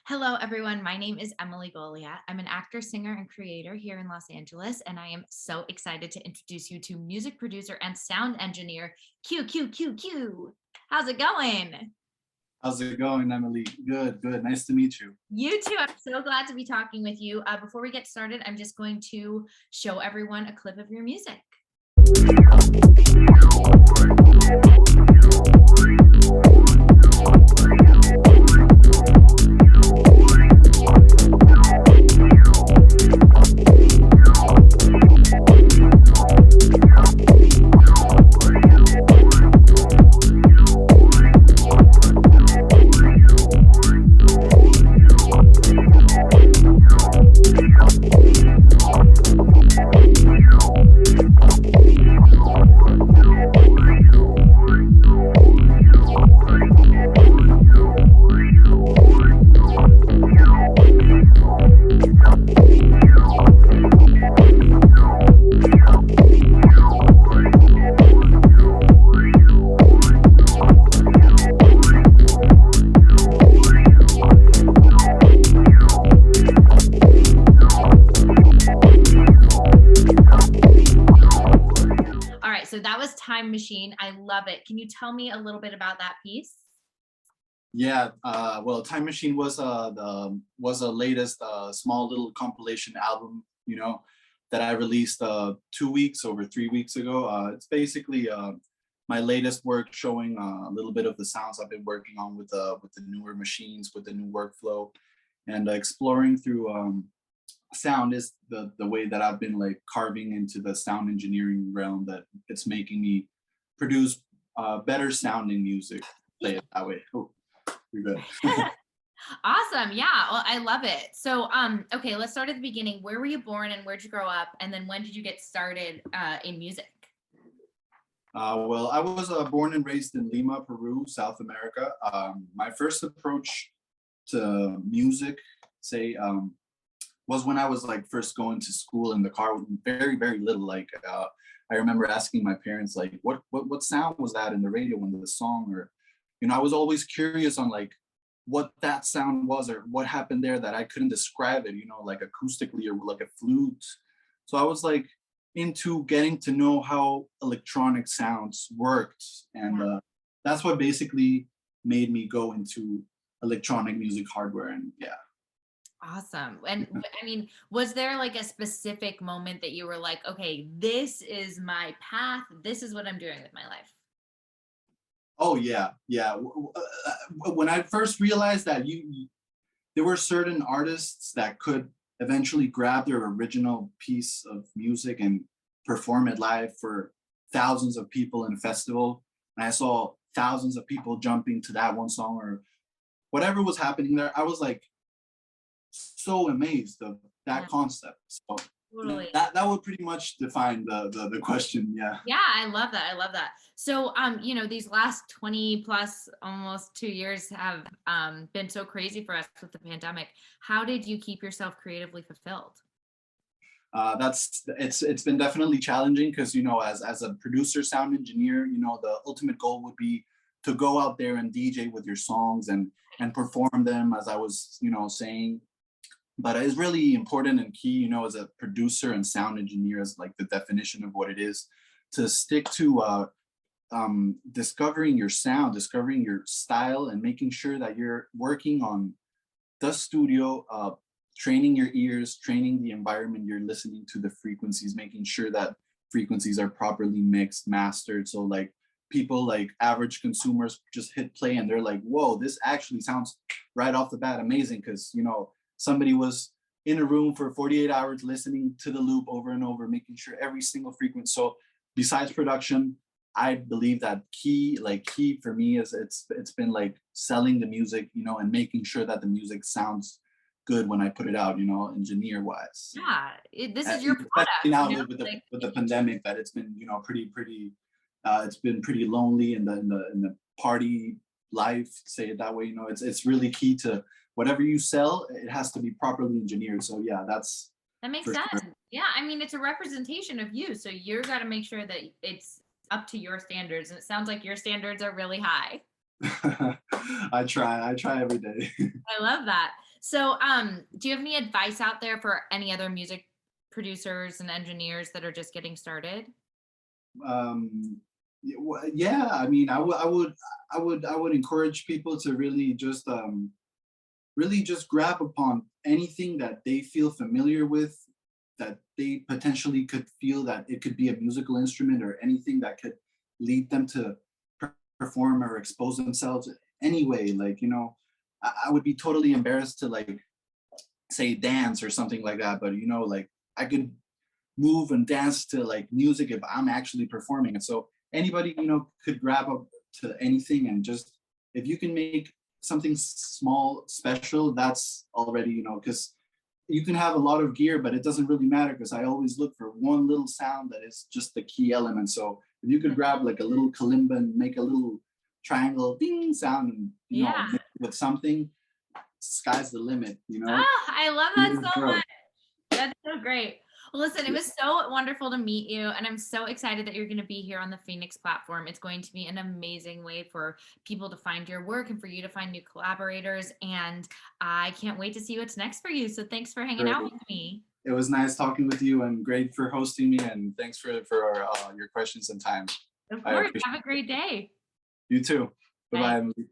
Hello, everyone. My name is Emily Goliat. I'm an actor, singer, and creator here in Los Angeles, and I am so excited to introduce you to music producer and sound engineer QQQQ. How's it going? How's it going, Emily? Good, good. Nice to meet you. You too. I'm so glad to be talking with you. Before we get started, I'm just going to show everyone a clip of your music. So that was Time Machine. I love it. Can you tell me a little bit about that piece? Yeah, well, Time Machine was a latest small little compilation album, that I released 2 weeks over 3 weeks ago. It's basically my latest work, showing a little bit of the sounds I've been working on with the newer machines, with the new workflow, and exploring through sound is the way that I've been like carving into the sound engineering realm, that it's making me produce better sounding music. Say it that way. Oh, you're good. Awesome. Yeah. Well, I love it. So, okay, let's start at the beginning. Where were you born and where'd you grow up? And then when did you get started in music? Well, I was born and raised in Lima, Peru, South America. My first approach to music, say, was when I was like first going to school in the car, very, very little. Like I remember asking my parents, like, what sound was that in the radio when the song, or, I was always curious on like what that sound was or what happened there that I couldn't describe it, like acoustically or like a flute. So I was like into getting to know how electronic sounds worked. And that's what basically made me go into electronic music hardware. And yeah. Awesome. And I mean, was there like a specific moment that you were like, okay, this is my path. This is what I'm doing with my life? Oh yeah, yeah. When I first realized that there were certain artists that could eventually grab their original piece of music and perform it live for thousands of people in a festival, and I saw thousands of people jumping to that one song or whatever was happening there, I was like so amazed of that concept. So Totally. that would pretty much define the question. Yeah. Yeah, I love that. I love that. So, these last 20 plus almost 2 years have been so crazy for us with the pandemic. How did you keep yourself creatively fulfilled? It's been definitely challenging because, as a producer, sound engineer, the ultimate goal would be to go out there and DJ with your songs and perform them, as I was, saying. But it's really important and key, as a producer and sound engineer, as like the definition of what it is, to stick to discovering your sound, discovering your style, and making sure that you're working on the studio, training your ears, training the environment you're listening to, the frequencies, making sure that frequencies are properly mixed, mastered. So like people, like average consumers, just hit play and they're like, whoa, this actually sounds right off the bat amazing, because somebody was in a room for 48 hours listening to the loop over and over, making sure every single frequency. So besides production, I believe that key for me is it's been like selling the music, and making sure that the music sounds good when I put it out, engineer wise. Yeah, this is your product. Now with the pandemic, that it's been pretty it's been pretty lonely in the party life, say it that way. It's really key to whatever you sell, it has to be properly engineered. So yeah, that makes sense. Sure. Yeah, I mean, it's a representation of you, so you're got to make sure that it's up to your standards, and it sounds like your standards are really high. I try every day. I love that. So, do you have any advice out there for any other music producers and engineers that are just getting started? Yeah, I mean, I would encourage people to really just grab upon anything that they feel familiar with, that they potentially could feel that it could be a musical instrument or anything that could lead them to perform or expose themselves anyway. Like, you know, I would be totally embarrassed to like say dance or something like that, but you know, like I could move and dance to like music if I'm actually performing it. So anybody, you know, could grab up to anything and just if you can make something small special, that's already, you know, because you can have a lot of gear, but it doesn't really matter because I always look for one little sound that is just the key element. So if you could grab like a little kalimba and make a little triangle ding sound and you know Yeah. mix it with something, sky's the limit, you know. Ah, I love You that just so grow. much. That's so great. Well, listen, it was so wonderful to meet you, and I'm so excited that you're going to be here on the Phoenix platform. It's going to be an amazing way for people to find your work and for you to find new collaborators. And I can't wait to see what's next for you. So thanks for hanging Great. out with me. It was nice talking with you and great for hosting me and thanks for your questions and time. Of I course. appreciate Have a great day. it. You too. Bye. Bye bye.